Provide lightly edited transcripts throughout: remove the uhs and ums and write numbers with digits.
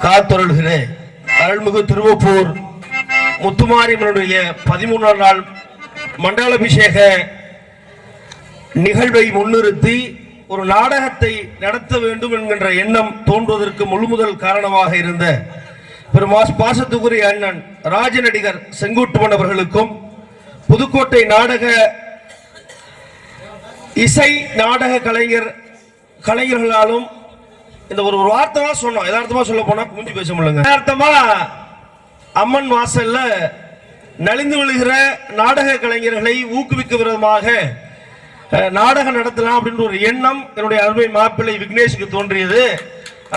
காத்தொருள்கிற அருள்மிகு திருவப்பூர் முத்துமாரியம்மனுடைய 13ஆம் நாள் மண்டலாபிஷேக நிகழ்வை முன்னிறுத்தி ஒரு நாடகத்தை நடத்த வேண்டும் என்கின்ற எண்ணம் தோன்றுவதற்கு முழுமுதல் காரணமாக இருந்த பாசத்துக்குரிய அண்ணன் ராஜநடிகர் செங்குட்டுவன் அவர்களுக்கும் புதுக்கோட்டை நாடக இசை நாடக கலைஞர்களாலும் இந்த ஒரு வார்த்தை தான் சொன்னோம். யதார்த்தமா சொல்ல போனா குஞ்சு பேச முடியல. யதார்த்தமா அம்மன் வாசல்ல நலிந்து விழுகிற நாடக கலைஞர்களை ஊக்குவிக்கும் விதமாக நாடகம் நடத்தலாம் அப்படின்ற ஒரு எண்ணம் என்னுடைய அருமை மாப்பிள்ளை விக்னேஷுக்கு தோன்றியது.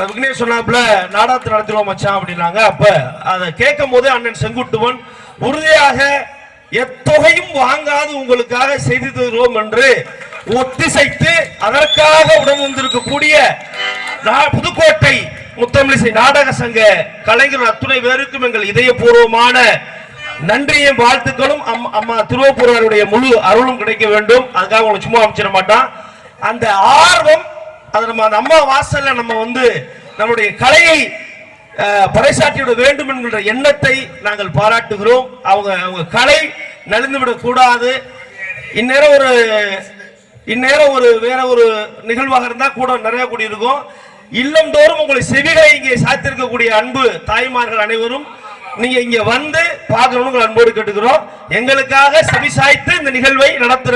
விக்னேஷ் சொன்னாப்புல நாடகத்தை நடத்திடுவோம் மச்சான் அப்படின்னாங்க. அப்ப அதை கேட்கும் போது அண்ணன் செங்குட்டுவன் உறுதியாக எத்தொகையும் வாங்காது உங்களுக்காக செய்து தருவோம் என்று ஒத்திசைத்து அதற்காக உடன் வந்திருக்கக்கூடிய புதுக்கோட்டை முத்தமிழிசை நாடக சங்க கலைஞர் அத்துணை பேருக்கும் எங்கள் இதயபூர்வமான நன்றியும் வாழ்த்துக்களும் அம்மா திருவப்பூராருடைய முழு அருளும் கிடைக்க வேண்டும். அதுக்காக உங்களுக்கு சும்மா அமைச்சிட மாட்டான். அந்த ஆர்வம் அதை நம்ம அம்மா வாசல்ல நம்ம வந்து நம்முடைய கலையை பறைசாற்றிவிட வேண்டும் என்கிற எண்ணத்தை நாங்கள் பாராட்டுகிறோம். அவங்க கலை நலிந்துவிடக் கூடாது. இந்நேரம் ஒரு வேற ஒரு நிகழ்வாக இருந்தா கூட நிறைய கூடி இருக்கும். இல்லந்தோறும் உங்களை செவிகளை இங்கே சாத்திருக்கக்கூடிய அன்பு தாய்மார்கள் அனைவரும் நீங்க இங்க வந்து பார்க்கணும்னு அன்போடு கேட்டுக்கிறோம். எங்களுக்காக செவி சாய்த்து இந்த நிகழ்வை நடத்துற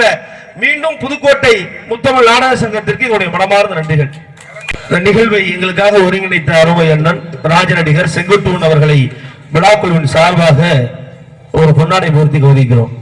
மீண்டும் புதுக்கோட்டை முத்தமிழ் நாடக சங்கத்திற்கு எங்களுடைய மனமார்ந்த நன்றிகள். இந்த நிகழ்வை எங்களுக்காக ஒருங்கிணைத்த அருமை அண்ணன் ராஜநடிகர் செங்குட்டுவன் அவர்களை விழாக்குழுவின் சார்பாக ஒரு பொன்னாடை பூர்த்தி கௌரவிக்கிறோம்.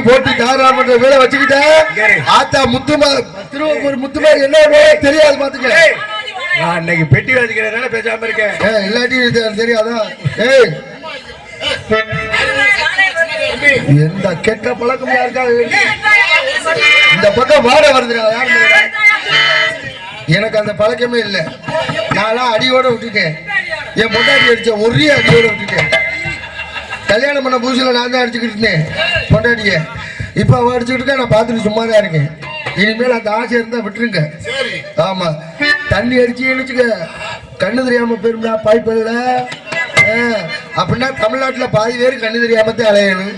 போட்டு காராமன்ற வேலை வச்சுக்கிட்டேன். ஆத்தா திருவப்பூர் முத்துமாரி என்ன தெரியாது பாத்துக்க. நான் இன்னைக்கு பெட்டி வச்சுக்கிறேன் பேசாம இருக்கேன். எல்லாத்தையும் தெரியாதா? எந்த கெட்ட பழக்கம் யாருக்காக இந்த பக்கம் வாட வருதுடா. எனக்கு அந்த பழக்கமே இல்லை. நான் அடியோட விட்டுட்டேன். என் பொண்டாட்டி அடிச்ச ஒரே அடியோட விட்டுட்டேன். கல்யாணம் பண்ண புதுசுல நான் தான் அடிச்சுக்கிட்டு இருந்தேன் பொண்டாட்டிய. இப்ப அவ அடிச்சுட்டு இருக்கா, நான் பார்த்துட்டு சும்மா தான் இருக்கேன். இனிமேல் அந்த ஆசை இருந்தா விட்டுருங்க. ஆமா, தண்ணி அடிச்சு எழுச்சுக்க கண்ணு தெரியாம போயிருந்தா பாய்ப்பல்ல. அப்படின்னா தமிழ்நாட்டுல பாதி பேர் கண்ணு தெரியாமத்தே அலையணும்.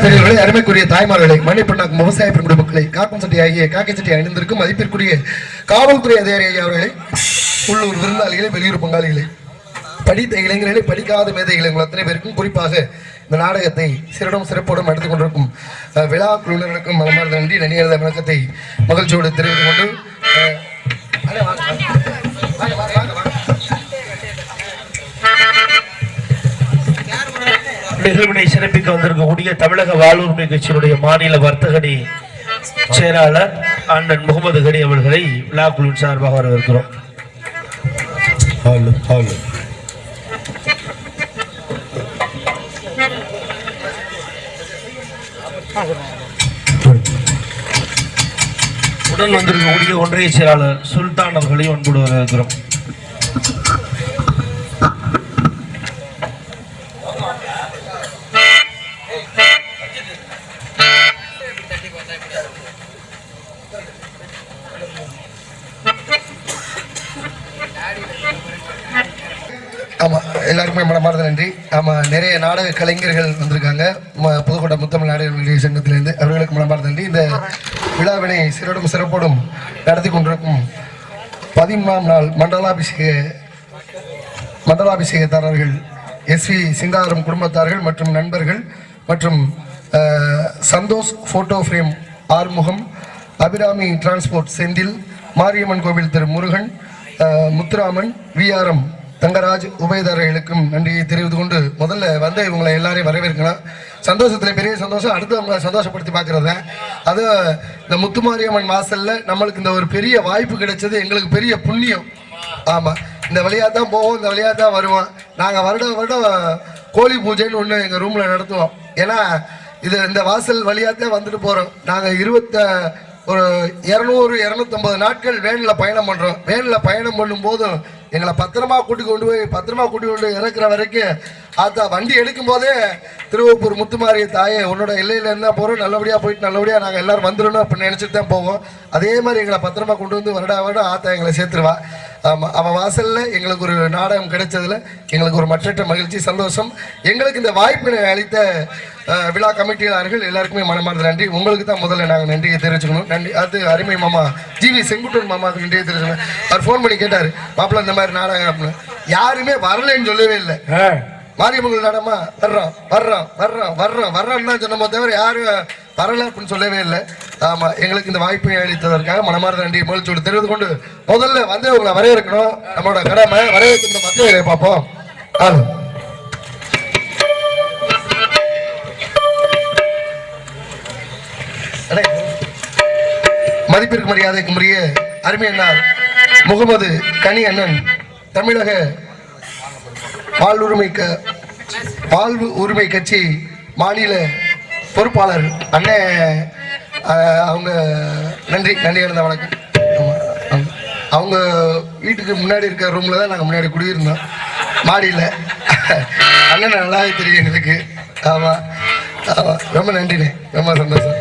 பெரியவர்களே, அருமைக்குரிய தாய்மார்களே, மணிப்பண்ணாக்கும் விவசாய பெருங்குடி மக்களை, காக்கும் சட்டி ஆகிய காக்கை சட்டி அணிந்திருக்கும் மதிப்பிற்குரிய காவல்துறை அதிகாரி அவர்களை, உள்ளூர் விருந்தாளிகளை, வெளியூர் பங்காளிகளை, படித்த இளைஞர்களை, படிக்காத மேதைகளை உங்கள் அத்தனை பேருக்கும், குறிப்பாக இந்த நாடகத்தை சிறடும் சிறப்போடும் எடுத்துக் கொண்டிருக்கும் விழா குழுவினருக்கும் மனமார்ந்த நன்றி நன்றியத வணக்கத்தை மகிழ்ச்சியோடு தெரிவித்துக் கொண்டு நிகழ்வினை சிறப்பிக்க வந்திருக்கக்கூடிய தமிழக வாழ்வுரிமை கட்சியினுடைய மாநில வர்த்தகணி செயலாளர் அண்ணன் முகமது கனி அவர்களை விழா குழுவின் சார்பாக வரவேற்கிறோம். உடன் வந்திருக்கக்கூடிய ஒன்றிய செயலாளர் சுல்தான் அவர்களை அன்போடு வரவேற்கிறோம். ஆமா, எல்லாருக்குமே மனமார்ந்த நன்றி. ஆமா, நிறைய நாடக கலைஞர்கள் வந்திருக்காங்க புதுக்கோட்டை முத்தமிழ் நாடக சங்கத்திலிருந்து. அவர்களுக்கு மனமார்ந்த நன்றி. இந்த விழாவினை சிறடும் சிறப்போடும் நடத்தி கொண்டிருக்கும் 13ஆம் நாள் மண்டலாபிஷேகத்தாரர்கள் SV சிங்காரம் குடும்பத்தார்கள் மற்றும் நண்பர்கள் மற்றும் Santhosh photo frame Arumugam, Abirami transport Senthil, Mariamman கோவில் திரு முருகன், முத்துராமன், VRM தங்கராஜ் உபயதாரர்களுக்கும் நன்றியை தெரிவித்து கொண்டு முதல்ல வந்து இவங்களை எல்லாரையும் வரவேற்கணும். சந்தோஷத்தில் பெரிய சந்தோஷம். அடுத்து அவங்களை சந்தோஷப்படுத்தி பார்க்கறது தான். அது இந்த முத்துமாரியம்மன் வாசல்ல நம்மளுக்கு இந்த ஒரு பெரிய வாய்ப்பு கிடைச்சது எங்களுக்கு பெரிய புண்ணியம். ஆமாம், இந்த வழியாக தான் போவோம், இந்த வழியாக தான் வருவோம். நாங்கள் வருடம் கோழி பூஜைன்னு ஒன்று எங்கள் ரூமில் நடத்துவோம். ஏன்னா இந்த வாசல் வழியாக தான் வந்துட்டு போகிறோம். நாங்கள் 200-250 நாட்கள் வேனில் பயணம் பண்ணுறோம். வேனில் பயணம் பண்ணும்போதும் எங்களை பத்திரமா கூட்டி கொண்டு இறக்குற வரைக்கும் ஆத்தா வண்டி எடுக்கும் போதே திருவப்பூர் முத்துமாரிய தாயே உன்னோட எல்லையில இருந்தா போறோம், நல்லபடியா போயிட்டு நல்லபடியா நாங்கள் எல்லாரும் வந்துடணும் அப்படின்னு நினைச்சிட்டு தான் போவோம். அதே மாதிரி எங்களை பத்திரமா கொண்டு வந்து வருடம் ஆத்தா எங்களை சேர்த்துருவா. அவன் வாசல்ல எங்களுக்கு ஒரு நாடகம் கிடைச்சதுல எங்களுக்கு ஒரு மற்றற்ற மகிழ்ச்சி, சந்தோஷம். எங்களுக்கு இந்த வாய்ப்பினை அளித்த விழா கமிட்டியாளர்கள் எல்லாருக்குமே மனமார்ந்த நன்றி. உங்களுக்கு தான் முதல்ல நாங்கள் நன்றியை தெரிவிச்சுக்கணும். நன்றி. அது அருமை மாமா GV செங்குட்டன் மாமாவுக்கு நன்றியை தெரிவிச்சுக்கணும். அவர் ஃபோன் பண்ணி கேட்டார், மாப்பிள்ள இந்த மாதிரி நாடகம் அப்படின்னு. யாருமே வரலன்னு சொல்லவே இல்லை. மாரியம்மன் நாடகமா வர்றோம் தான் சொன்னமோ தவிர யாரும் வரல அப்படின்னு சொல்லவே இல்லை. ஆமா, எங்களுக்கு இந்த வாய்ப்பை அளித்ததற்காக மனமார்ந்த நன்றியை மகிழ்ச்சியோடு தெரிவித்து கொண்டு முதல்ல வந்து உங்களை வரவேற்கணும். நம்மளோட கடமை வரவேற்கிற மக்களை பார்ப்போம். மதிப்பிற்கு மரியாதைக்கு உரிய அருமை அண்ணார் முகமது கனி அண்ணன், தமிழக வாழ்வு உரிமை கட்சி மாநில பொறுப்பாளர் அண்ணன், அவங்க நன்றி இருந்த வணக்கம். அவங்க வீட்டுக்கு முன்னாடி இருக்க ரூம்ல தான் நாங்கள் முன்னாடி குடியிருந்தோம், மாடியில். அண்ணன் நல்லாவே தெரியும் எங்களுக்கு. ஆமாம், ரொம்ப நன்றிண்ணே, ரொம்ப சந்தோஷம்.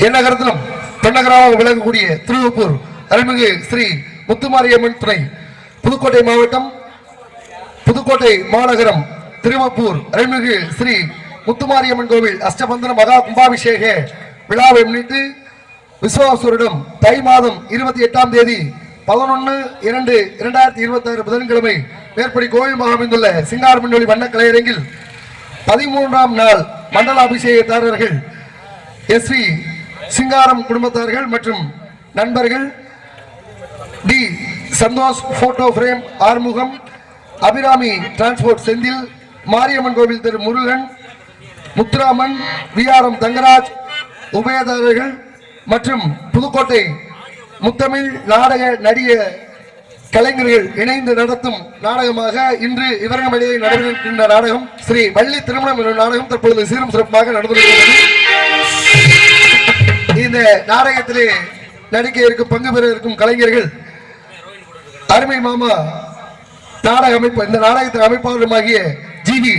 என்ன கருத்திலும் பெண்ணகராக விளங்கக்கூடிய திருவப்பூர் அருள்மிகு ஸ்ரீ முத்துமாரியம்மன் துணை புதுக்கோட்டை மாவட்டம் புதுக்கோட்டை மாநகரம் திருவப்பூர் அருள்மிகு ஸ்ரீ முத்துமாரியம்மன் கோவில் அஷ்டபந்தன மகா கும்பாபிஷேக விழாவை முன்னிட்டு விஸ்வாசுரிடம் தை மாதம் 28ஆம் தேதி 11/2/2026 புதன்கிழமை மேற்படி கோவில் அமைந்துள்ள சிங்காரமண்டலி வண்ண கலையரங்கில் 13ஆம் நாள் மண்டல அபிஷேகதாரர்கள் எஸ்வி சிங்காரம் குடும்பத்தார்கள் மற்றும் நண்பர்கள் T Santhosh photo frame Arumugam Abirami transport Senthil Mariamman கோவில் திரு முருகன் முத்துராமன் விஆர்எம் தங்கராஜ் உபயதாரர்கள் மற்றும் புதுக்கோட்டை முத்தமிழ் நாடக நடிக கலைஞர்கள் இணைந்து நடத்தும் நாடகமாக இன்று இவரங்கமலையில் நடைபெறுகின்ற நாடகம் ஸ்ரீ வள்ளி திருமணம் என்ற நாடகம் தற்பொழுது சீரும் சிறப்பாக நடந்துள்ளது. இந்த நாடகத்திலே நடிக்க இருக்கும் பங்கு பெற இருக்கும் கலைஞர்கள் அருமை மாமா நாடக அமைப்பு இந்த நாடகத்தின் அமைப்பாளருமாகிய ஜிவி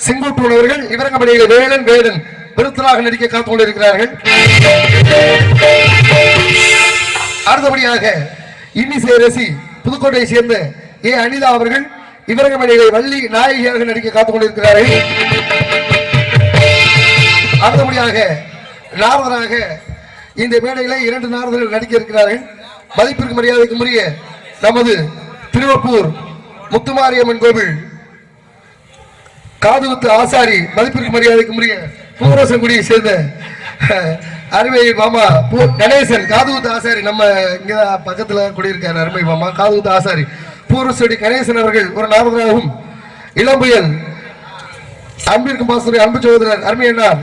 செங்குட்டுவன் அவர்கள் இவரங்கமலையில் வேலன் விருத்தராக நடிக்க காத்துக் கொண்டிருக்கிறார்கள். அடுத்தபடியாக இன்னிசை ரசி புதுக்கோட்டையை சேர்ந்த ஏ அனிதா அவர்கள் இவரங்கமலையை வள்ளி நாயகியாக நடிக்க காத்துக் கொண்டிருக்கிறார்கள். அடுத்தபடியாக நாரதராக இந்த மேடையில 2 நாரதர்கள் நடிக்க இருக்கிறார்கள். மதிப்பிற்கு மரியாதைக்கு உரிய நமது திருவப்பூர் முத்துமாரியம்மன் கோவில் காதுகுத்து ஆசாரி மதிப்பிற்கு மரியாதைக்கு உரிய பூரசங்குடியை சேர்ந்த அருமை மாமா கணேசன் காதுகுத்து ஆசாரி நம்ம இங்க பக்கத்துல குடியிருக்காரு. அருமை மாமா காதுகுத்து ஆசாரி பூரசடி கணேசன் அவர்கள் ஒரு நாரதராகவும் இளம்புயல் அன்பிற்கு மாஸ்டர் அன்பு சகோதரர் அருமையன்னார்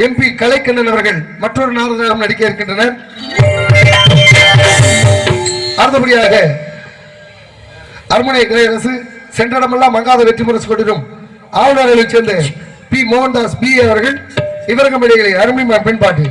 எம்பி கலைக்கண்ணன் அவர்கள் மற்றொரு நாரதராகவும் நடிக்க இருக்கின்றனர். அடுத்தபடியாக அரண்மனை கலையரசு சென்றடமெல்லாம் மங்காத வெற்றி முரசு கொண்டிரும் ஆளுநர்களைச் சேர்ந்த பி மோகன்தாஸ் பி அவர்கள் இவரங்கமலைகளை அருமை பெண்பாட்டு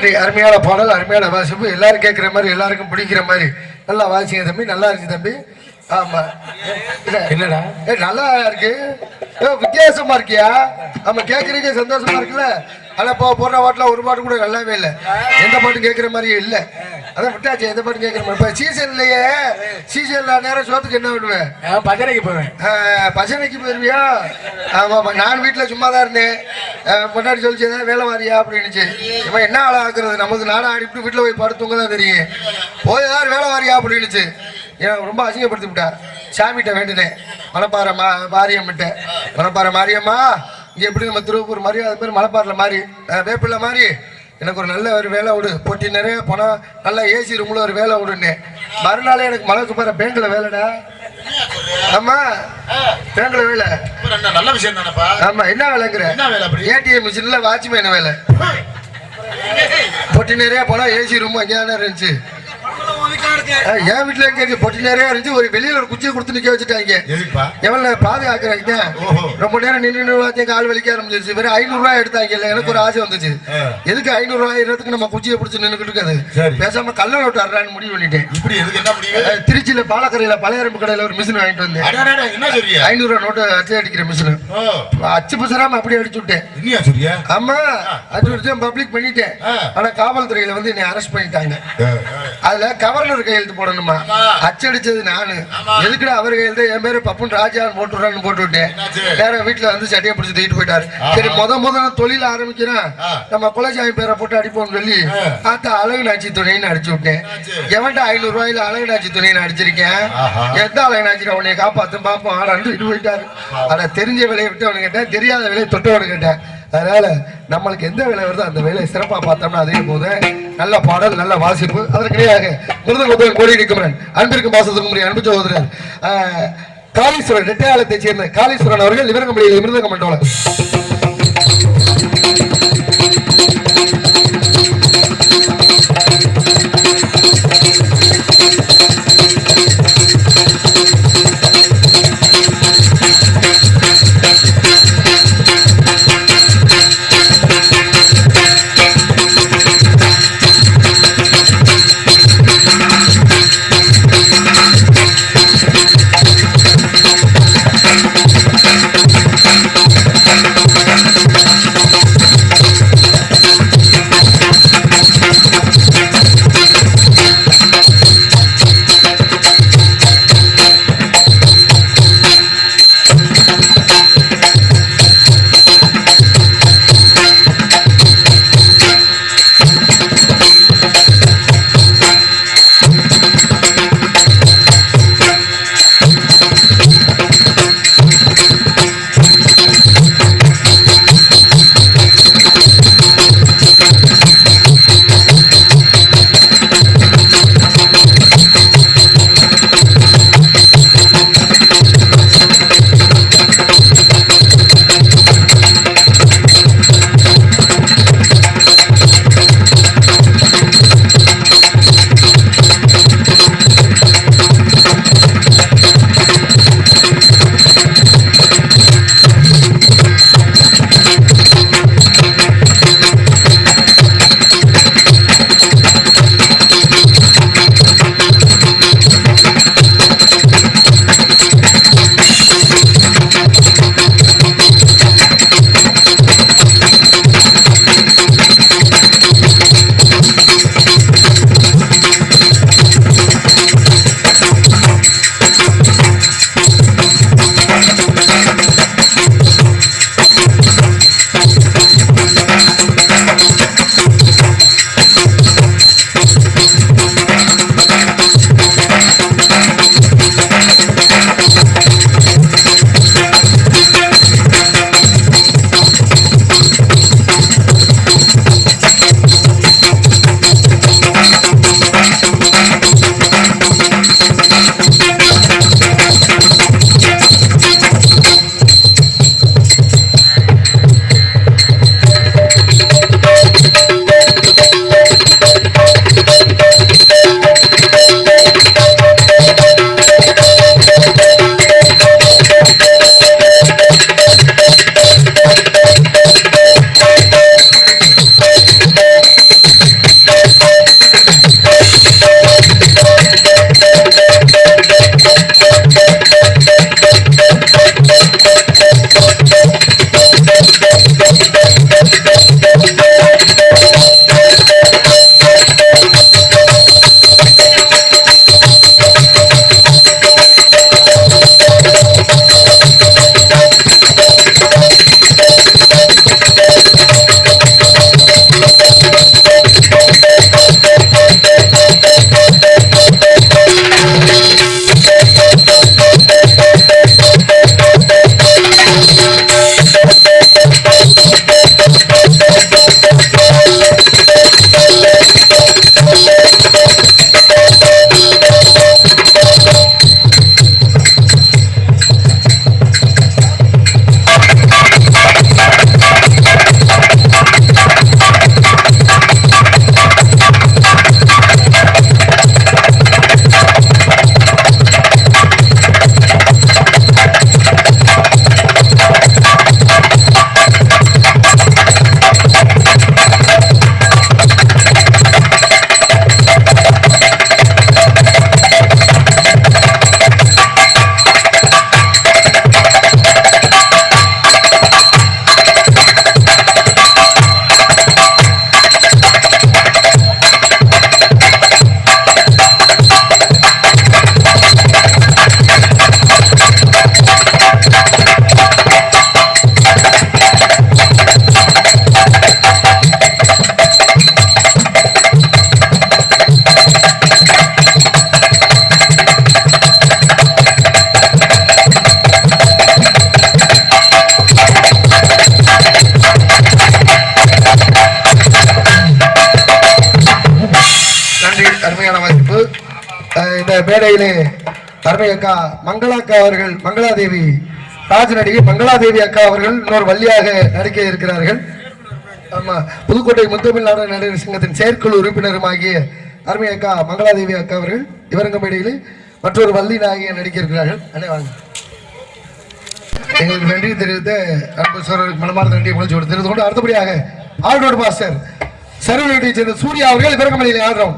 நன்றி. அருமையான பாடல், அருமையான வாசிப்பு, எல்லாரும் கேட்கிற மாதிரி எல்லாருக்கும் பிடிக்கிற மாதிரி நல்லா வாசிங்க தம்பி, நல்லா இருந்துச்சு தம்பி. ஆமா என்னடா நல்லா இருக்கு, வித்தியாசமா இருக்கியா? ஆமா கேட்கறதுக்கே சந்தோஷமா இருக்குல்ல. ஆனா இப்போ போடுற பாட்டுல ஒரு பாட்டு கூட நல்லாவே இல்லை, எந்த பாட்டும் கேட்கிற மாதிரியே இல்லை. அதான் விட்டாச்சு, எந்த பாட்டு கேட்கிற மாதிரி. இப்போ சீசன்லயே சீசன்ல நேரம் சோத்துக்கு என்ன விடுவேன்? பஜனைக்கு போவேன். பஜனைக்கு போயிருவியா? ஆமா நான் வீட்டுல சும்மா தான் இருந்தேன். முன்னாடி சொல்லிச்சு ஏதாவது வேலை வாரியா அப்படின்னுச்சு. இவன் என்ன ஆளா ஆக்குறது, நமக்கு நானும் ஆடிட்டு வீட்டுல போய் படுத்துங்க தான் தெரியும். போய் ஏதாவது வேலை வாரியா அப்படின்னுச்சு. ஏன் ரொம்ப அசிங்கப்படுத்தி விட்டா. சாமிகிட்ட வேண்டினேன், மணப்பாறை மாரியம்மிட்ட, மணப்பாறை மாரியம்மா இங்கே எப்படி நம்ம திருப்பூர் மாதிரி அது மாதிரி மலைப்பாறையில் மாதிரி வேப்பிள்ள மாதிரி எனக்கு ஒரு நல்ல ஒரு வேலை விடு, பொட்டி நிறைய பணம், நல்லா ஏசி ரூமில் ஒரு வேலை விடுன்னு. மறுநாளே எனக்கு மலைக்கு போகிற பேங்கில் வேலைடா. ஆமா பேங்கில் வேலை. நல்ல விஷயம் தானப்பா. ஆமா என்ன வேலைங்கிற? ஏடிஎம் மிஷின்ல வாட்ச்மேன் வேலை. பொட்டி நிறைய பணம், ஏசி ரூம் அங்கே தானே இருந்துச்சு. என் வீட்டுல எங்க பொட்டி நிறைய இருந்துச்சு. ஒரு வெளியில ஒரு குச்சியை கொடுத்து நிக்க வச்சுட்டாங்க. எவ்வளவு பாதுகாக்கிறாங்க. ரொம்ப நேரம் நின்று கால் வலிக்க ஆரம்பிச்சிருச்சு. வெறும் 500 ரூபாய் எடுத்தாங்க. எனக்கு ஒரு ஆசை வந்துச்சு, எதுக்கு 500 ரூபாய் நம்ம குச்சியை பிடிச்சி நின்றுட்டு இருக்காது, பேசாம கல்ல நோட்டு அறான்னு முடிவு பண்ணிட்டேன். திருச்சியில பாலக்கரையில பழையரம்பு கடையில ஒரு மிஷின் வாங்கிட்டு வந்தேன். 500 ரூபாய் நோட்டு அச்சு அடிக்கிற மிஷின். அச்சு பசராம அப்படியே அடிச்சு விட்டேன். ஆமா அடிச்சு பப்ளிக் பண்ணிட்டேன். ஆனா காவல்துறையில வந்து என்னை அரெஸ்ட் பண்ணிட்டாங்க. அதுல கவர்னர் கையெழுத்து போடணுமா, அச்சடிச்சது நானு. எதுக்குடா அவர் கையெழுத்து, என் பேரு பப்புன் ராஜான்னு போட்டு விட்டேன். வேற வீட்டுல வந்து சட்டையை பிடிச்சி தூக்கிட்டு போயிட்டாரு. சரி முதல்ல தொழில் ஆரம்பிக்கிறேன், நம்ம குலசாமி பேரை போட்டு அடிப்போம்னு சொல்லி ஆத்தா அழகுநாச்சி துணைன்னு அடிச்சு விட்டேன். எவன்டா 500 ரூபாயில அழகுநாச்சி துணைன்னு அடிச்சிருக்கேன். எந்த அழகுநாச்சி உன்னை காப்பாத்து பாப்போம் ஆடான்னு தூக்கிட்டு போயிட்டாரு. ஆனா தெரிஞ்ச வேலையை விட்டு அவனு கேட்டேன், தெரியாத வேலையை தொட்டவனு கேட்டேன். அதனால நம்மளுக்கு எந்த வேலை வருதோ அந்த வேலையை சிறப்பா பார்த்தோம்னா அதே போது நல்ல பாடல், நல்ல வாசிப்பு. அதற்கு இடையாக மிருதங்க கோடி நிற்கிறேன் அன்பிற்கும் பாசத்துக்கும் முறை அன்பு சகோதரர் காளீஸ்வரன் ரெட்டையாளத்தை சேர்ந்த காளீஸ்வரன் அவர்கள் இவரங்கம்படியில் மிருதங்க மண்டலம். மேடையிலே அருமை அக்கா மங்களாக்கா அவர்கள், மங்களாதேவி ராஜ நடிகை மங்களாதேவி அக்கா அவர்கள் இன்னொரு வள்ளியாக நடிக்க இருக்கிறார்கள். ஆமா, புதுக்கோட்டை முத்தமிழ் நாடக நடிகர் சங்கத்தின் செயற்குழு உறுப்பினருமாகிய அருமை அக்கா மங்களாதேவி அக்கா அவர்கள் இவரங்க மேடையிலே மற்றொரு வள்ளி நாயகியை நடிக்க இருக்கிறார்கள். அண்ணே வாங்க. எங்களுக்கு நன்றி தெரிவித்த அன்பு சோழருக்கு மனமார்ந்த நன்றியை முயற்சி தெரிவித்துக் கொண்டு அடுத்தபடியாக ஆல்ரோடு மாஸ்டர் சர்வீட்டை சேர்ந்த சூர்யா அவர்கள் இவரங்க மேடையிலே ஆடுறோம்.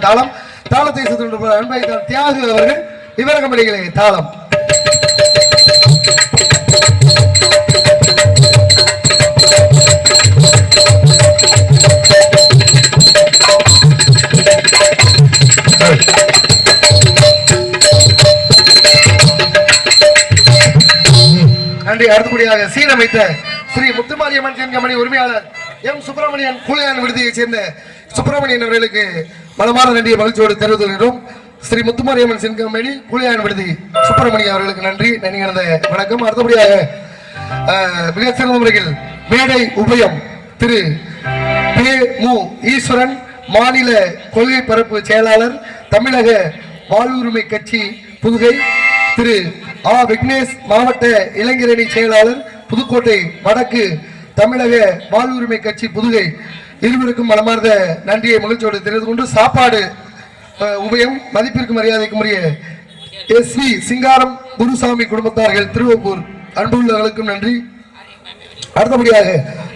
தாளம் தாளத்தை அன்பை தியாகு அவர்கள் இவரங்க மேடையிலே தாளம். நன்றி. அடுத்தபடியாக சீரமைத்த ஸ்ரீ முத்துமாரியம்மன் கம்பெனி உரிமையாளர் எம் சுப்பிரமணியன் கூலியான் விடுதியைச் சேர்ந்த சுப்பிரமணியன் அவர்களுக்கு மனமார்ந்த நன்றியை மகிழ்ச்சியோடு தெரிவித்துள்ளோம். ஸ்ரீ முத்துமாரியம்மன் கம்பெனி கூலியான் விடுதி சுப்பிரமணியன் அவர்களுக்கு நன்றி நன்றிகலந்த வணக்கம். அடுத்தபடியாக மிக சிறந்த முறையில் மேடை உபயம் திரு மு ஈஸ்வரன், மாநில கொள்கை பரப்பு செயலாளர், தமிழக வாழ்வுரிமை கட்சி புதுகை, திரு ஆ விக்னேஷ், மாவட்ட இளைஞரணி செயலாளர் புதுக்கோட்டை வடக்கு, தமிழக வாழ்வுரிமை கட்சி புதுகை, இருவருக்கும் மனமார்ந்த நன்றியை மகிழ்ச்சியோடு தெரிவித்துக் கொண்டு சாப்பாடு உபயம் மதிப்பிற்கு மரியாதைக்கும் உரிய SV சிங்காரம் குருசாமி குடும்பத்தார்கள் திருவப்பூர் அன்புள்ளவர்களுக்கும் நன்றி. அடுத்தபடியாக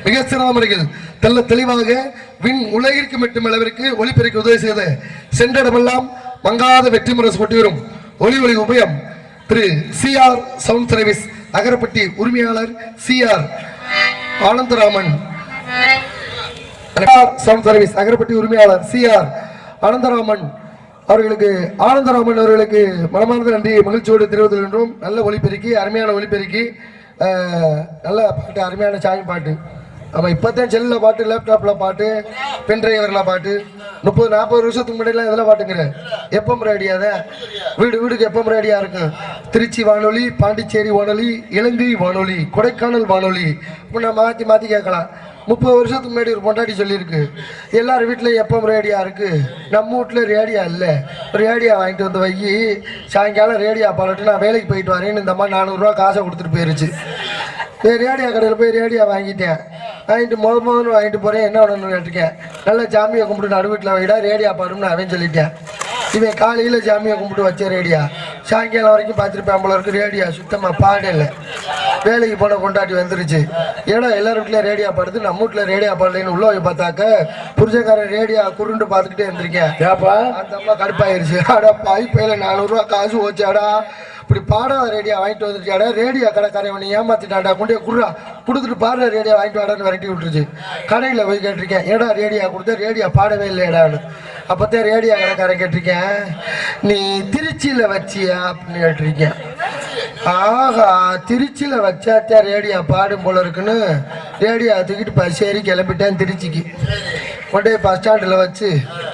மிக சிறந்த முறையில் தெளிவாக விண் உலகிற்கு மட்டும் அளவிற்கு ஒளிபெருக்க உதவி செய்த சென்றடமெல்லாம் மங்காத வெற்றி முரசு போட்டி வரும் ஒளி உபயம் திரு CR சவுண்ட் சர்வீஸ் அகரப்பட்டி உரிமையாளர் CR Anandaraman, sound service Agarapatti உரிமையாளர் CR ஆனந்தராமன் அவர்களுக்கு மனமார்ந்த நன்றி மகிழ்ச்சியோடு தெரிவித்துகின்றோம். நல்ல ஒளிபெருக்கி, அருமையான ஒளிபெருக்கி, நல்ல பாட்டு, அருமையான சாமி பாட்டு. நம்ம இப்போத்தான் செல்லில் பாட்டு, லேப்டாப்பில் பாட்டு, பென்ட்ரைவரில் பாட்டு, 30-40 வருஷத்துக்கு முன்னாடிலாம் இதெல்லாம் பாட்டுங்கிற எப்பம் ரேடியாத வீடுக்கு எப்பம் ரேடியா இருக்கும். திருச்சி வானொலி, பாண்டிச்சேரி வானொலி, இலங்கை வானொலி, கொடைக்கானல் வானொலி, இப்போ நான் மாற்றி கேட்கலாம். 30 வருஷத்துக்கு முன்னாடி ஒரு பொண்டாட்டி சொல்லியிருக்கு, எல்லார் வீட்டிலையும் எப்பம் ரேடியா இருக்குது, நம்ம வீட்டில் ரேடியா இல்லை, ரேடியா வாங்கிட்டு வந்து வை, சாயங்காலம் ரேடியா பாடட்டு நான் வேலைக்கு போயிட்டு வரேன்னு இந்த மாதிரி 400 ரூபா காசை கொடுத்துட்டு போயிருச்சு. ரேடியா கடையில் போய் ரேடியா வாங்கிட்டு முதல்ல வாங்கிட்டு போகிறேன், என்ன ஒன்று கேட்டிருக்கேன், நல்லா ஜாமியை கும்பிட்டு நடு வீட்டில் வைடா ரேடியா பாடும்னு அவன் சொல்லிட்டேன். இவன் காலையில் ஜாமியை கும்பிட்டு வச்ச ரேடியா சாயங்காலம் வரைக்கும் பார்த்துருப்பேன் போல இருக்கு, ரேடியா சுத்தமாக பாடலை. வேலைக்கு போன கொண்டாட்டி வந்துருச்சு, ஏன்னா எல்லார் வீட்டில் ரேடியா பாடுது, நம்ம வீட்டில் ரேடியா பாடலைன்னு உள்ள போய் பார்த்தாக்க புருஷக்காரன் ரேடியா குருண்டு பார்த்துக்கிட்டே இருந்திருக்கேன். அந்த அம்மா கடுப்பாயிருச்சு, ஆடா பாய் பையில 400 ரூபா காசு ஓச்சாடா இப்படி பாடாத ரேடியோ வாங்கிட்டு வந்துட்டாடா, ரேடியோ கடைக்காரன் ஏமாத்திட்டாடா, கொண்டே குடுறா கொடுத்துட்டு பாடுற ரேடியோ வாங்கிட்டு வாடான்னு விரட்டி விட்டுருச்சு. கடையில் போய் கேட்டிருக்கேன், ஏடா ரேடியோ கொடுத்தா ரேடியோ பாடவே இல்லைடான்னு. அப்போத்தான் ரேடியோ கடைக்காரன் கேட்டிருக்கேன், நீ திருச்சியில் வச்சியா அப்படின்னு கேட்டிருக்கேன். ஆஹா, திருச்சியில் வச்சாத்தான் ரேடியோ பாடும் போல இருக்குன்னு ரேடியோ தூக்கிட்டு பசேரி கிளம்பிட்டேன் திருச்சிக்கு. கொண்டே பஸ் ஸ்டாண்டில் வச்சு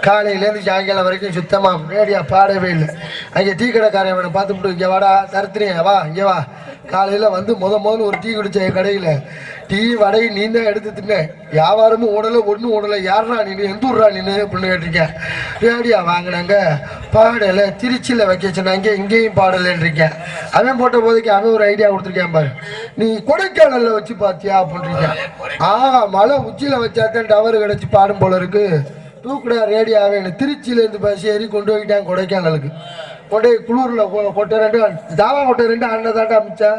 காலையிலேருந்து சாயங்காலம் வரைக்கும் சுத்தமாக ரேடியோ பாடவே இல்லை. அங்கே டீ கடைக்காரன் அவனை பார்த்துட்டு, இங்கே வாடா தருத்துறேன், வா இங்கே வா. காலையில் வந்து முதல்ல ஒரு டீ குடிச்ச கடையில் டீ வடை நீ தான் எடுத்து தின்னேன், வியாபாரமும் ஓடலை ஒன்றும் ஓடலை, யாரா நீனு எந்த ஊர்றா நீனு அப்படின்னு கேட்டிருக்கேன். ரேடியோ வாங்கினாங்க, பாடலை திருச்சியில் வைக்க சொன்னாங்க, இங்கேயும் பாடலைன்னு இருக்கேன். அவன் போட்ட போதைக்கு அவன் ஒரு ஐடியா கொடுத்துருக்கேன் பாரு, நீ கொடைக்கானலில் வச்சு பார்த்தியா அப்படின்ட்டு. ஆஹா, மலை உச்சியில் வச்சாத்தான் டவர் கிடச்சி பாடும் போல இருக்கு, தூக்குடா ரேடியோவே. திருச்சியிலேருந்து பஸ் ஏறி கொண்டு போய்ட்டான் கொடைக்கானலுக்கு. கொண்டை குளூரில் கொட்டை ரெண்டு தாவா கொட்டை ரெண்டு அண்ணன் தாண்டா அமிச்சா,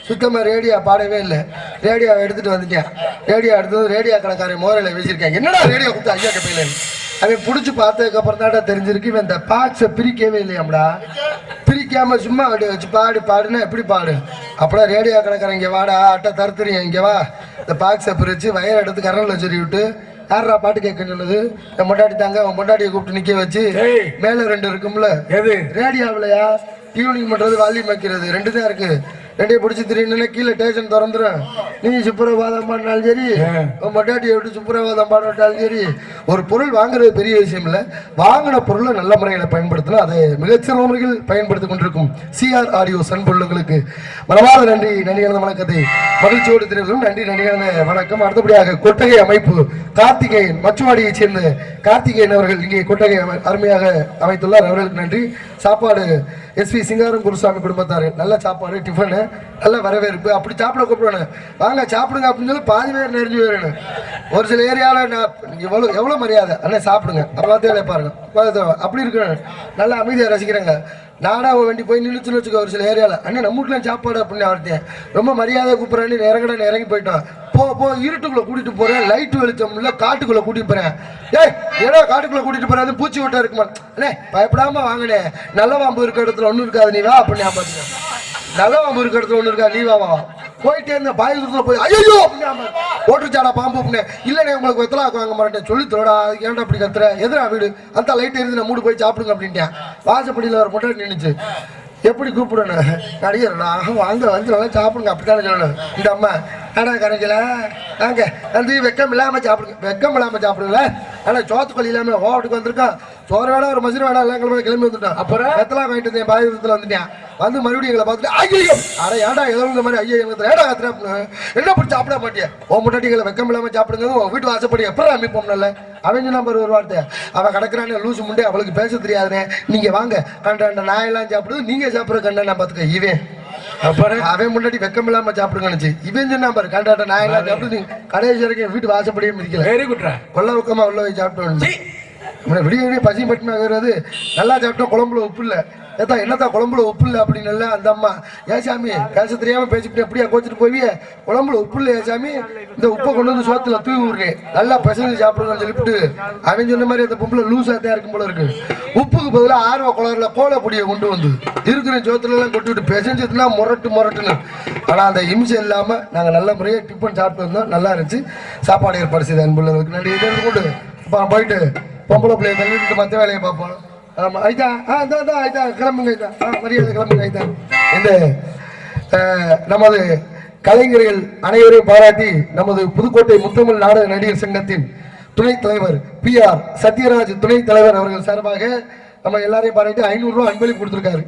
சுத்தமாக ரேடியோ பாடவே இல்லை. ரேடியோவை எடுத்துகிட்டு வந்துட்டேன். ரேடியோ எடுத்தது ரேடியோ கடைக்காரன் மோரையில் வச்சிருக்கேன். என்னடா ரேடியோ கொடுத்தா ஐயா கப்பையில் அவன் பிடிச்சி பார்த்ததுக்கப்புறம் தாண்டா தெரிஞ்சிருக்கு, இவன் இந்த பாக்ஸை பிரிக்கவே இல்லையாம்டா. பிரிக்காமல் சும்மா அப்படியே வச்சு பாடுன்னா எப்படி பாடு. அப்புறம் ரேடியோ கடைக்காரன் இங்கே வாடா, அட்டை தருத்துறீங்க, இங்கே வா, இந்த பாக்ஸை பிரித்து வயர் எடுத்து கரண்டில் சொல்லி விட்டு, யாரா பாட்டு கேட்க சொன்னது, என் பொண்டாட்டி தாங்க, அவன் பொண்டாட்டியை கூப்பிட்டு நிற்க வச்சு மேலே ரெண்டு இருக்கும்ல, எது ரேடியோவிலையா ஈவினிங் பண்ணுறது வால்யூம் வைக்கிறது ரெண்டு தான் இருக்கு, ரெண்டையும் பிடிச்சி திடீர்னு கீழே டேஷன் திறந்துடும். நீ சுப்புரவாதம் பாடினாலும் சரி, உன் பொண்டாட்டியை விட்டு சுப்புரவாதம் பாடினாலும் சரி, ஒரு பொருள் வாங்குறது பெரிய விஷயம் இல்லை, வாங்கின பொருளை நல்ல முறையில் பயன்படுத்தணும். அதை மிகச்சிறந்த முறையில் பயன்படுத்தி கொண்டிருக்கும் சிஆர் ஆடியோ சன்பொருளுங்களுக்கு மனமார்ந்த நன்றி, நன்றியான வணக்கத்தை மகிழ்ச்சியோடு தெரிவிக்கும். நன்றி, நன்றியான வணக்கம். அடுத்தபடியாக கொட்டகை அமைப்பு கார்த்திகேயன் மச்சுவாடியைச் சேர்ந்த கார்த்திகேயன் அவர்கள் இங்கே கொட்டகை அருமையாக அமைத்துள்ளார், அவர்களுக்கு நன்றி. சாப்பாடு எஸ்வி சிங்காரம் குருசாமி குடும்பத்தார், நல்ல சாப்பாடு, டிஃபனு, நல்ல வரவேற்பு. அப்படி சாப்பிட கூப்பிடணும், வாங்க சாப்பிடுங்க அப்படின்னு சொல்லி பாதி பேர் நெறிஞ்சு போயிடணும். ஒரு சில ஏரியாவில் எவ்வளோ மரியாதை, அண்ணன் சாப்பிடுங்க அப்போ பாருங்க, அப்படி இருக்கணும், நல்லா அமைதியாக ரசிக்கிறாங்க. நானாக வேண்டி போய் நின்றுச்சுன்னு வச்சுக்கோ ஒரு சில ஏரியாவில், அண்ணன் நம்ம வீட்டில் சாப்பாடு அப்படின்னு அவர்த்தேன் ரொம்ப மரியாதை கூப்பிட்றேன்னு இறங்கி போயிட்டோம். போ இருட்டுக்குள்ளே கூட்டிகிட்டு போகிறேன், லைட்டு வெளிச்சம் இல்லை, காட்டுக்குள்ளே கூட்டிகிட்டு போகிறேன். ஏய் ஏடா காட்டுக்குள்ளே கூட்டிகிட்டு போகிறேன், அது பூச்சி விட்டா இருக்குமா, அண்ணே பயப்படாமல் வாங்கினேன், நல்ல வாம்பு இருக்க இடத்துல ஒன்றும் இருக்காது, நீ வா அப்படின்னு நான் பார்த்துக்கேன். நல்ல வாம்பு இருக்க இடத்துல ஒன்று இருக்கா, நீ வா. போயிட்டே இருந்த பாயத்துல போய் ஐயோ அப்படின்னு ஓட்டுச்சாடா பாம்பு அப்படின்னு, இல்லைண்ணே உங்களுக்கு வெத்தலாக்கு வாங்க மாட்டேன் சொல்லி தோடா, ஏன்டா அப்படி கத்துற, எதிரா வீடு அந்த லைட் எரிந்து நான் மூடு போய் சாப்பிடுங்க அப்படின்ட்டேன். வாசப்படியில் ஒரு பொட்டை நின்றுச்சு, எப்படி கூப்பிடணும் நடிகர் வாங்க வந்து நல்லா சாப்பிடுங்க அப்படித்தானே சொல்லணும். இந்த அம்மா ஆனா கரைக்கல நாங்க வந்து வெக்கம் இல்லாமல் சாப்பிடுங்க, வெக்கம் இல்லாமல் சாப்பிடுங்கள, ஆனால் சோத்துக்கொல்லி இல்லாமல் ஓட்டுக்கு வந்திருக்கோம், சோறு வேடா ஒரு மசிறு வேடா எல்லாம் கிளம்பி வந்துட்டோம். அப்புறம் வெத்தலாம் வாங்கிட்டு இருந்தேன், பாயத்தில் வந்துட்டேன். வந்து மறுபடியும் எங்களை பார்த்துட்டு ஐயோ அட ஏடா ஏதோ இந்த மாதிரி ஐயோ எங்களுக்கு ஏடா கத்துறேன் என்ன பிடிச்சி சாப்பிட மாட்டேன், ஓ முன்னாடி எங்களை வெக்கம் இல்லாமல் சாப்பிடுங்க, வீட்டு வாசப்படி எப்பறம் அமைப்போம் நல்ல அவன் நம்பர் ஒரு வார்த்தை, அவன் கிடக்குறான்னு லூசு முண்டே அவளுக்கு பேச தெரியாதுனே, நீங்க வாங்க கண்ட நாயெல்லாம் சாப்பிடுது, நீங்க சாப்பிட்ற கண்ட நான் பார்த்துக்க இவன் அப்புறம் அவன் முன்னாடி வெக்கம் இல்லாம சாப்பிடுங்கன்னு இவன் சொன்னா பாரு, கண்டாட்ட நாயெல்லாம் சாப்பிட்டு கடைசி வரைக்கும் வீட்டு வாசப்படியே மிதிக்கல, வெரி குட் கொல்ல பக்கமா உள்ள போய் சாப்பிட்டு விடிய பசி மட்டுமே ஆகிறது. நல்லா சாப்பிட்டோம், குழம்புல உப்பு இல்லை, ஏதா என்னத்தான் குழம்புல உப்பு இல்லை அப்படின்னு இல்லை அந்த அம்மா, ஏன் சாமி பேச தெரியாம பேசிக்கிட்டு எப்படியா கோச்சிட்டு போவியே, குழம்புல உப்பு இல்லை ஏன் சாமி, இந்த உப்பை கொண்டு வந்து சோத்துல தூவி விடுறேன், நல்லா பசங்க சாப்பிடுங்கன்னு சொல்லிவிட்டு அவன் சொன்ன மாதிரி அந்த பொம்பளை லூசாத்தான் இருக்கும் போல இருக்கு, உப்புக்கு பதிலாக ஆர்வ குளரில் கோலை பொடியை கொண்டு வந்து இருக்கிற சோத்துல எல்லாம் கொண்டு விட்டு பெசஞ்சதுன்னா முரட்டுன்னு. ஆனால் அந்த இம்சை இல்லாமல் நாங்கள் நல்ல முறையாக டிஃபன் சாப்பிட்டு வந்தோம், நல்லா இருந்துச்சு. சாப்பாடு ஏற்பாடு செய்த அன்புள்ளவர்களுக்கு நன்றி. இதை கொண்டு இப்போ போயிட்டு பொம்பளை பிள்ளைய தள்ளிட்டு மற்ற வேலையை பார்ப்போம். ஆமாம் ஐதா ஐதா கிளம்புங்க ஐதா, மரியாதை கிளம்புங்க ஐதா. இந்த நமது கலைஞர்கள் அனைவரையும் பாராட்டி நமது புதுக்கோட்டை முத்தமிழ் நாடக நடிகர் சங்கத்தின் துணைத் தலைவர் PR சத்யராஜ் துணைத் தலைவர் அவர்கள் சார்பாக நம்ம எல்லாரையும் பாராட்டி 500 ரூபாய் அன்பளிப்பு கொடுத்துருக்காரு.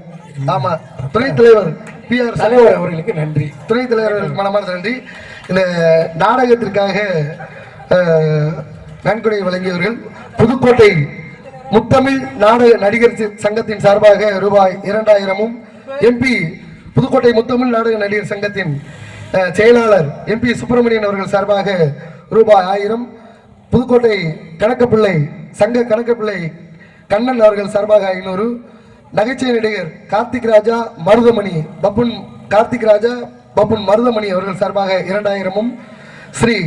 ஆமா, துணைத் தலைவர் PR சத்யராஜ் அவர்களுக்கு நன்றி, துணைத் தலைவர் அவர்களுக்கு மனமார்ந்த நன்றி. இந்த நாடகத்திற்காக நன்கொடை வழங்கியவர்கள் புதுக்கோட்டை முத்தமிழ் நாடக நடிகர் சங்கத்தின் சார்பாக ரூபாய் 2000-ம், MP புதுக்கோட்டை முத்தமிழ் நாடக நடிகர் சங்கத்தின் செயலாளர் MP சுப்பிரமணியன் அவர்கள் சார்பாக ரூபாய் 1000, புதுக்கோட்டை கணக்கப்பிள்ளை சங்க கணக்கப்பிள்ளை கண்ணன் அவர்கள் சார்பாக 500, நகைச்சுவை நடிகர் கார்த்திக் ராஜா மருதமணி பப்புன் கார்த்திக் ராஜா பப்புன் மருதமணி அவர்கள் சார்பாக 2000-ம், ஸ்ரீ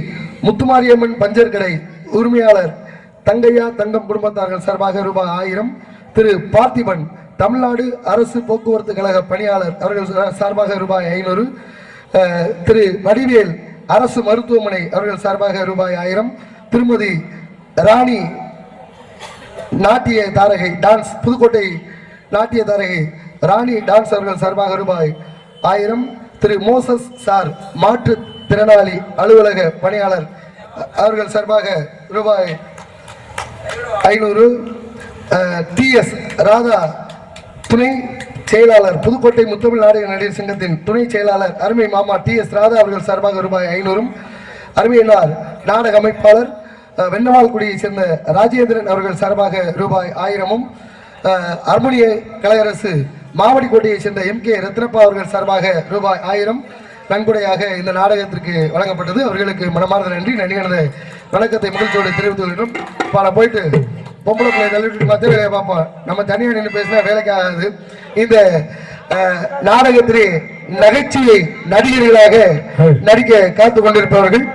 முத்துமாரியம்மன் பஞ்சர் கடை உரிமையாளர் தங்கையா தங்கம் குடும்பத்தார்கள் சார்பாக ரூபாய் 1000, திரு பார்த்திபன் தமிழ்நாடு அரசு போக்குவரத்து கழக பணியாளர் அவர்கள் சார்பாக ரூபாய் 500. திரு வடிவேல் அரசு மருத்துவமனை அவர்கள் சார்பாக ரூபாய் 1000. திருமதி ராணி நாட்டிய தாரகை டான்ஸ் புதுக்கோட்டை நாட்டிய தாரகை ராணி டான்ஸ் அவர்கள் சார்பாக ரூபாய் 1000. திரு மோசஸ் சார் மாற்றுத்திறனாளி அலுவலக பணியாளர் அவர்கள் சார்பாக ரூபாய் 500. TS ராதா துணை செயலாளர் புதுக்கோட்டை முத்தமிழ் நாடக நடிகர் சங்கத்தின் துணை செயலாளர் அருமை மாமா TS ராதா அவர்கள் சார்பாக ரூபாய் 500. அருமையினார் நாடக அமைப்பாளர் வெண்ணவால்குடியை சேர்ந்த ராஜேந்திரன் அவர்கள் சார்பாக ரூபாய் 1000. ஹார்மோனிய கலையரசு மாவடிக்கோட்டையை சேர்ந்த MK ரத்னப்பா அவர்கள் சார்பாக ரூபாய் 1000 நன்கொடையாக இந்த நாடகத்திற்கு வழங்கப்பட்டது. அவர்களுக்கு மனமார்ந்த நன்றி, நன்றியானது வணக்கத்தை மகிழ்ச்சியோடு தெரிவித்துக் கொள்கிறோம். இப்போ நான் போயிட்டு பொம்பளை பிள்ளை தள்ளிவிட்டு மற்ற வேலையை பார்ப்போம். நம்ம தனியாக நின்று பேசினா வேலைக்கு ஆகாது. இந்த நாடகத்திலே நகைச்சுவை நடிகர்களாக நடிக்க காத்து கொண்டிருப்பவர்கள்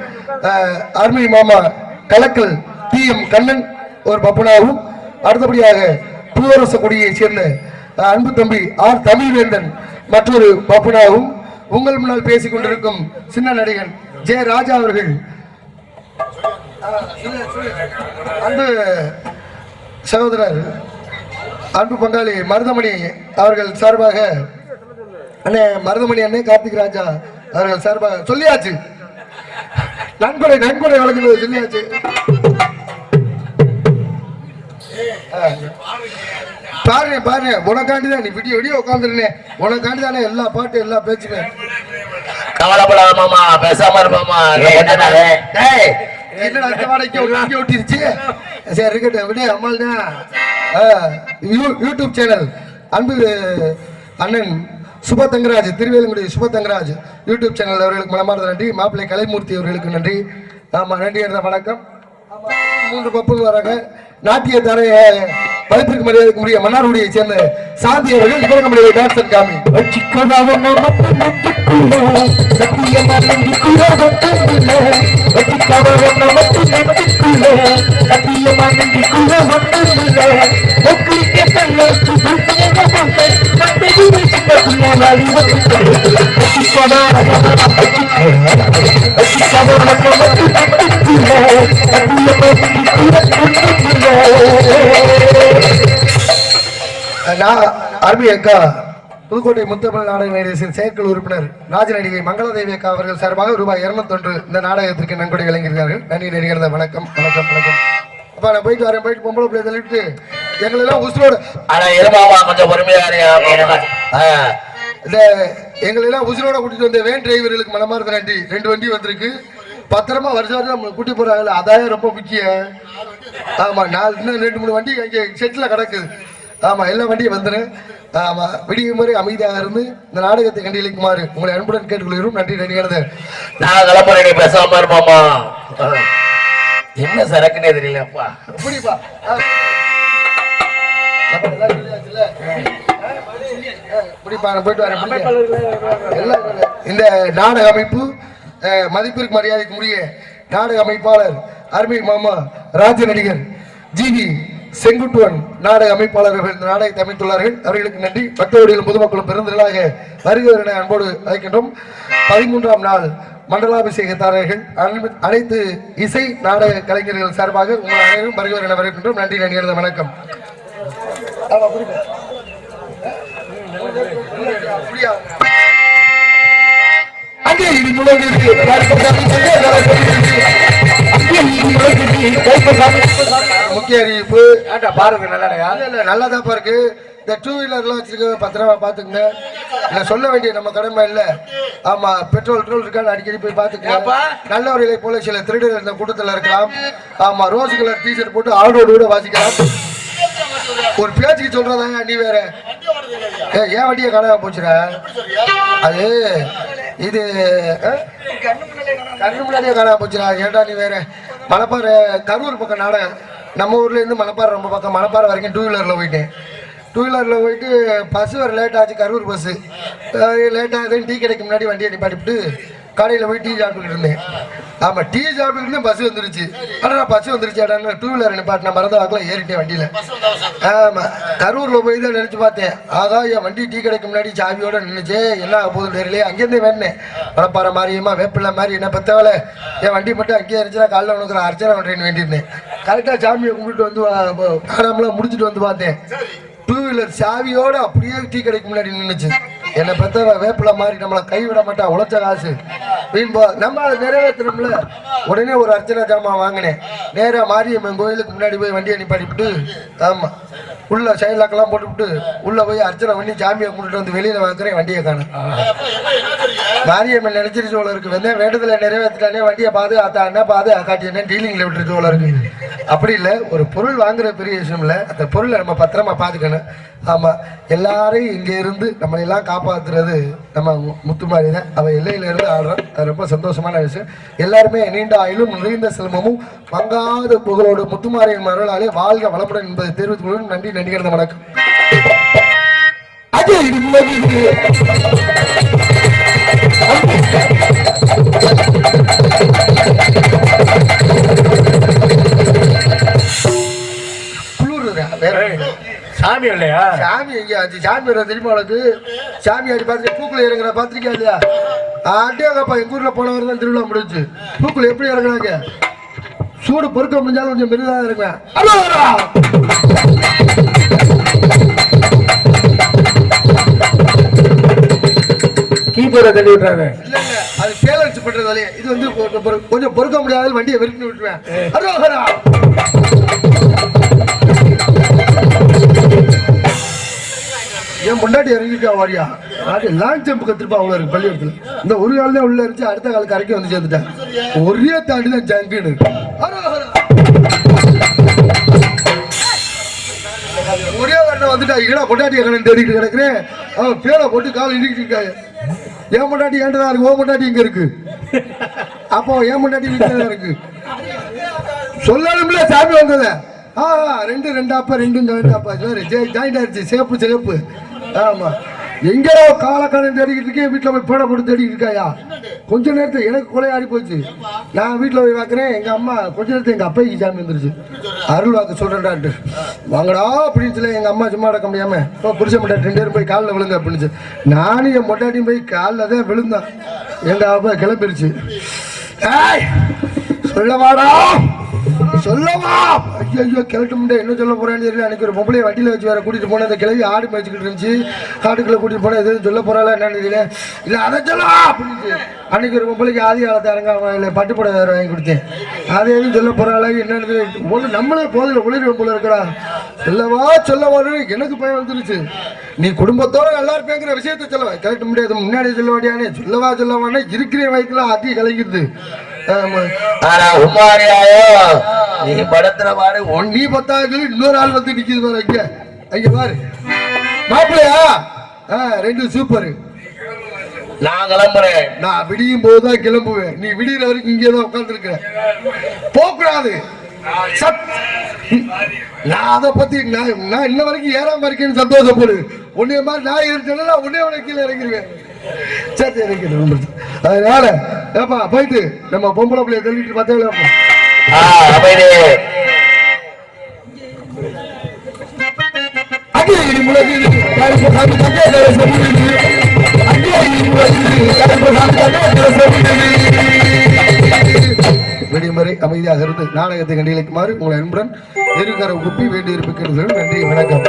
அருமை மாமா கலக்கல் TM கண்ணன் ஒரு பப்பனாவும், அடுத்தபடியாக பூவரச கொடியை சேர்ந்த அன்பு தம்பி R தமிழ்வேந்தன் மற்றொரு பப்பனாவும், உங்கள் முன்னால் பேசிக் கொண்டிருக்கும் சின்ன நடிகன் J ராஜா அவர்கள், அன்பு சகோதரர் அன்பு பங்காளி மருதமணி அவர்கள் சார்பாக அண்ணே மருதமணி அண்ணே கார்த்திக் ராஜா அவர்கள் சார்பாக சொல்லியாச்சு, நன்கொடை நன்கொடை வழங்குவது சொல்லியாச்சு. பாருங்க பாருங்க, உனக்காண்டிதான் நீ விடிய விடிய உட்காந்துருந்தேன், உனக்காண்டிதானே எல்லா பாட்டு எல்லா பேச்சுமே. கவலைப்படாத மாமா, பேசாம இருப்பாமா. என்னடா இந்த வாடகைக்கு ஒட்டிருச்சு. சரி இருக்கட்டும், விட அம்மாள் தான். யூடியூப் சேனல் அன்பு அண்ணன் சுபதங்கராஜ், திருவேலங்குடி சுபதங்கராஜ் யூடியூப் சேனல் அவர்களுக்கு மனமார்ந்த நன்றி. மாப்பிள்ளை கலைமூர்த்தி அவர்களுக்கு நன்றி. ஆமா நன்றி என்ற வணக்கம். 3 பப்புகள் வராங்க. நாட்டிய தரைய மதிப்பிற்கு மரியாதைக்கு உரிய மன்னார்குடியை சேர்ந்த சாந்தி அவர்கள் இவங்க முடிய டான்ஸ் காமி அருமை அக்கா புதுக்கோட்டை முத்தமிழ் நாடக நடிகர் செயற்குழு உறுப்பினர் ராஜ நடிகை மங்களதேவி அக்கா அவர்கள் சார்பாக ரூபாய் 201 இந்த நாடகத்திற்கு நன்கொடை வழங்கியிருக்கார்கள். நன்றி நடிகர், வணக்கம் வணக்கம் வணக்கம். அப்ப நான் போயிட்டு வரேன், போயிட்டு பொம்பளை பிள்ளை தள்ளிட்டு எங்களை எல்லாம் உசுரோட கொஞ்சம் பொறுமையா இந்த எங்களை எல்லாம் உசுரோட கூட்டிட்டு வந்த வேன் டிரைவர்களுக்கு மனமார்ந்த நன்றி. 2 வண்டி வந்திருக்கு, பத்திரமா வருஷம் நம்ம கூட்டி போறாங்கல்ல, அதான் ரொம்ப முக்கியம். ஆமா, இன்னும் 2-3 வண்டி அங்கே செட்டில் கிடக்குது. ஆமா, எல்லா வண்டியும் வந்துடும். ஆமா, விடிய முறை அமைதியாக இருந்து இந்த நாடகத்தை கண்டியளிக்குமாறு உங்களை அன்புடன் கேட்டுக்கொள்கிறோம். நன்றி நடிகர். நான் கிளம்புறேன், பேசாம இருப்பாமா. என்ன சரக்குன்னே தெரியலப்பா. எப்படிப்பா போயிட்டு வரேன். இந்த நாடக அமைப்பு மதிப்பிற்கு மரியாதைக்கு உரிய நாடக அமைப்பாளர் அருமை மாமா ராஜ நடிகர் GV செங்குட்டுவன் நாடக அமைப்பாளர்கள் இந்த நாடகத்தை அமைத்துள்ளார்கள். அவர்களுக்கு நன்றி. பக்தவடிகளும் பொதுமக்களும் பெருந்திரளாக வருகிறவர் என அன்போடு அழைக்கின்றோம். 13ஆம் நாள் மண்டலாபிஷேகத்தாரர்கள் அனைத்து இசை நாடக கலைஞர்கள் சார்பாக உங்கள் அனைவரும் வருகிறவர் என வரவேற்கின்றோம். நன்றி நடிகர், வணக்கம். முக்கிய அறிவிப்பு பாருங்க, நல்லாதான் இருக்கு. இந்த 2 வீலர்லாம் வச்சிருக்க பத்திரமா பாத்துக்கங்க. இல்ல சொல்ல வேண்டிய நம்ம கடமை இல்ல. ஆமா, பெட்ரோல் இருக்கான்னு அடிக்கடி போய் பாத்துக்கங்க. நல்லவர்களை போல சில திருடர்கள் இந்த கூட்டத்தில் இருக்கலாம். ஆமா, ரோஸ் கலர் டிஷர்ட் போட்டு ஆளோடு கூட வாசிக்கலாம். ஒரு பேச்சுக்கு சொல்றதாங்க, நீ வேற ஏன் வண்டியை காணாம போச்சுற. அது இது கண்ணு முன்னாடியே காணாம போச்சுடா. ஏன்டா நீ வேற. மணப்பாறை கரூர் பக்கம் நாடகம், நம்ம ஊர்ல இருந்து மணப்பாறை ரொம்ப பக்கம். மணப்பாறை வரைக்கும் 2 வீலர்ல போயிட்டேன். 2 வீலரில் போயிட்டு பஸ் வர லேட் ஆச்சு. கரூர் பஸ்ஸு லேட் ஆகுதுன்னு டீ கடைக்கு முன்னாடி வண்டியை நிப்பாட்டிவிட்டு கடையில் போய் டீ சாப்பிட்டுக்கிட்டு இருந்தேன். ஆமா, டீ சாப்பிட்டுக்கிட்டு இருந்தேன். பஸ் வந்துருச்சு. ஆனால் பஸ் வந்துருச்சு அடான்னு 2 வீலர் நிப்பாட்டின மறந்த வாக்கில் ஏறிட்டேன் வண்டியில். ஆமா, கரூரில் போய் தான் நினச்சி பார்த்தேன். ஆகா, என் வண்டி டீ கடைக்கு முன்னாடி சாவியோட நின்றுச்சு. என்ன ஆக போகுதுன்னு தெரியலையே. அங்கேருந்தே வேணேன் பணப்பாறை மாதிரியுமா வேப்பிள்ள மாதிரி என்ன பத்தவளை என் வண்டி மட்டும் அங்கேயே இருந்துச்சுன்னா காலையில் உனக்கு அர்ச்சனை பண்ணுறேன்னு வேண்டியிருந்தேன். கரெக்டாக சாமியை கும்பிட்டு வந்து காணாமலாம் முடிச்சுட்டு வந்து பார்த்தேன். 2 வீலர் சாவியோட அப்படியே டீ கடைக்கு முன்னாடி நின்றுச்சு. என்னை பத்த வேப்பில மாதிரி நம்மளை கைவிட மாட்டா, உழைச்ச காசு வீண் போ, நம்ம அதை நிறைவேற்றணும்ல. உடனே ஒரு அர்ச்சனை ஜாமான் வாங்கினேன். நேராக மாரியம்மன் கோயிலுக்கு முன்னாடி போய் வண்டியை நிப்பாட்டிவிட்டு, ஆமாம், உள்ள சைலாக்கெல்லாம் போட்டுவிட்டு உள்ள போய் அர்ச்சனை பண்ணி சாமியை கும்பிட்டு வந்து வெளியில வாங்குறேன். வண்டியை காணும். மாரியம்மன் நினைச்சிருச்சு போல இருக்கு. வேண்டதில்லை நிறைவேற்றிட்டானே, வண்டியை பாதுகாத்தானே பாதுகாட்டினே டீலிங்ல விட்டுருச்சு போல இருக்கு. அப்படி இல்லை, ஒரு பொருள் வாங்குற பெரிய விஷயம் இல்லை, அந்த பொருளை நம்ம பத்திரமா பாதுக்கணும். ஆமா, எல்லாரையும் இங்க இருந்து நம்ம எல்லாம் காப்பாத்துறது நம்ம முத்துமாரி தான். அவ எல்லையில இருந்து ஆடுறோம். அது ரொம்ப சந்தோஷமான விஷயம். எல்லாருமே நீண்ட ஆயுளும் நிறைந்த செல்வமும் மங்காத புகழோடு முத்துமாரியின் மருளாலே வாழ்க வளமுடன் என்பதை தெரிவித்துக் கொள்ளும். நன்றி, நன்றிகிறது, வணக்கம். சாமி இல்லையா? சாமி எங்கேயாச்சு? சாமி வர தெரியுமா உனக்கு? சாமி அடி பார்த்து பூக்குள்ள இறங்குற பார்த்துருக்கா இல்லையா? ஆட்டியாங்கப்பா, எங்க ஊர்ல போன வாரம் தான் திருவிழா முடிஞ்சு. பூக்குள்ள எப்படி இறங்குறாங்க? சூடு பொறுக்க முடிஞ்சாலும் கொஞ்சம் மெருதாக இறங்குவேன். கீப்பரை தள்ளி விட்டுறாங்க. இல்ல இல்ல, அது பேலன்ஸ் பண்றது வழியே. இது வந்து கொஞ்சம் பொறுக்க முடியாத வண்டியை வெறுக்கி விட்டுருவேன். என் முன்னாடி இறங்கிட்டா வாரியா, லாங் ஜம்ப் கத்துருப்பா அவ்வளோ இருக்கு பள்ளிக்கூடத்துல. இந்த ஒரு கால் தான் உள்ள இருந்துச்சு, அடுத்த கால் கரைக்கு வந்து சேர்ந்துட்டேன். ஒரே தாண்டி தான் ஜங்குன்னு. ஒரே கண்ணை வந்துட்டா, இங்கடா பொண்டாட்டி கண்ணன் தேடிட்டு கிடக்குறேன். அவன் பேரை போட்டு கால் இடிக்கிட்டு இருக்காங்க. என் முன்னாடி ஏண்டதா இருக்கு, ஓ முன்னாடி இங்க இருக்கு. அப்போ என் முன்னாடி வீட்டுல இருக்கு. சொல்லணும்ல சாமி வந்தத. 2 அப்பா 2 அப்பா ஜாயிண்ட் ஆயிடுச்சு. சேப்பு. ஆமா, எங்கேயோ காலக்காலம் தேடிக்கிட்டு இருக்கேன். வீட்டில் போய் பேட போட்டு தேடிக்கிட்டு இருக்காயா? கொஞ்ச நேரத்தில் எனக்கு கொலையாடி போச்சு. நான் வீட்டில் போய் பார்க்குறேன், எங்கள் அம்மா கொஞ்ச நேரத்தில் எங்கள் அப்பைக்கு சாமி வந்துருச்சு. அருள் வாக்கு சொல்கிறேன்டான்ட்டு வாங்கடா அப்படின்னு சொல்லி எங்கள் அம்மா சும்மா அடக்க முடியாமல் இப்போ புரிச்ச மாட்டேன் 2 பேரும் போய் காலில் விழுங்க அப்படின்னுச்சு. நானும் என் மொட்டாட்டியும் போய் காலில் தான் விழுந்தான். எங்கள் அப்பா கிளம்பிருச்சு. சொல்லவாடா சொல்லவா? ஐயோ கிளட்ட முடியாது, என்ன சொல்ல போறான்னு தெரியல. அன்னைக்கு ஒரு பொம்பளை வண்டியில வச்சு வேற கூட்டிட்டு போனேன். அந்த கிளவி ஆடு மேய்ச்சிக்கிட்டு இருந்துச்சு. காட்டுக்குள்ள கூட்டிட்டு போனேன். எதுவும் சொல்ல போறாளா என்னன்னு தெரியல. இல்ல அதை சொல்லா அப்படின்னு அன்னைக்கு ஒரு பொம்பளைக்கு ஆதி காலத்தை அரங்க பட்டுப்படை வேற வாங்கி கொடுத்தேன். அதை எதுவும் சொல்ல போறாளா என்னன்னு ஒண்ணு நம்மளே போதில் உளிர் போல இருக்கடா. சொல்லவான்னு எனக்கு பயம் வந்துருச்சு. நீ குடும்பத்தோட நல்லா இருப்பேங்கிற விஷயத்த சொல்லவா கிளட்ட முடியாது. முன்னாடி சொல்ல வேண்டியானே சொல்லவானே இருக்கிற வயசுல அதி கலங்கிடுது. நீ படத்துல பாரு, நீ 10 இன்னொரு ஆள் வந்து நிக்குது பாரு. அங்க பாரு மாப்பிள்ளையா. 2 சூப்பர். நான் கிளம்புறேன். நான் விடியும் போதுதான் கிளம்புவேன். நீ விடிகிற வரைக்கும் இங்கேதான் உட்கார்ந்து இருக்க. போகக்கூடாது. நான் அதை பத்தி நான் இன்ன வரைக்கும் ஏறாம இருக்கேன்னு சந்தோஷப்படு. உன்னைய மாதிரி நான் இருக்கேன்னா உன்னே உனக்கு கீழே இறங்கிடுவேன். சரி இறங்கிடு. அதனால ஏப்பா போயிட்டு நம்ம பொம்பளை பிள்ளைய தள்ளிட்டு பார்த்தா வெடிமறை அமைதியாக இருந்து நாடகத்தை கண்டிலைக்குமாறு உங்களை அன்புடன் நெருங்கர குப்பி வேண்டியிருப்பு கேட்கிறேன். நன்றி, வணக்கம்.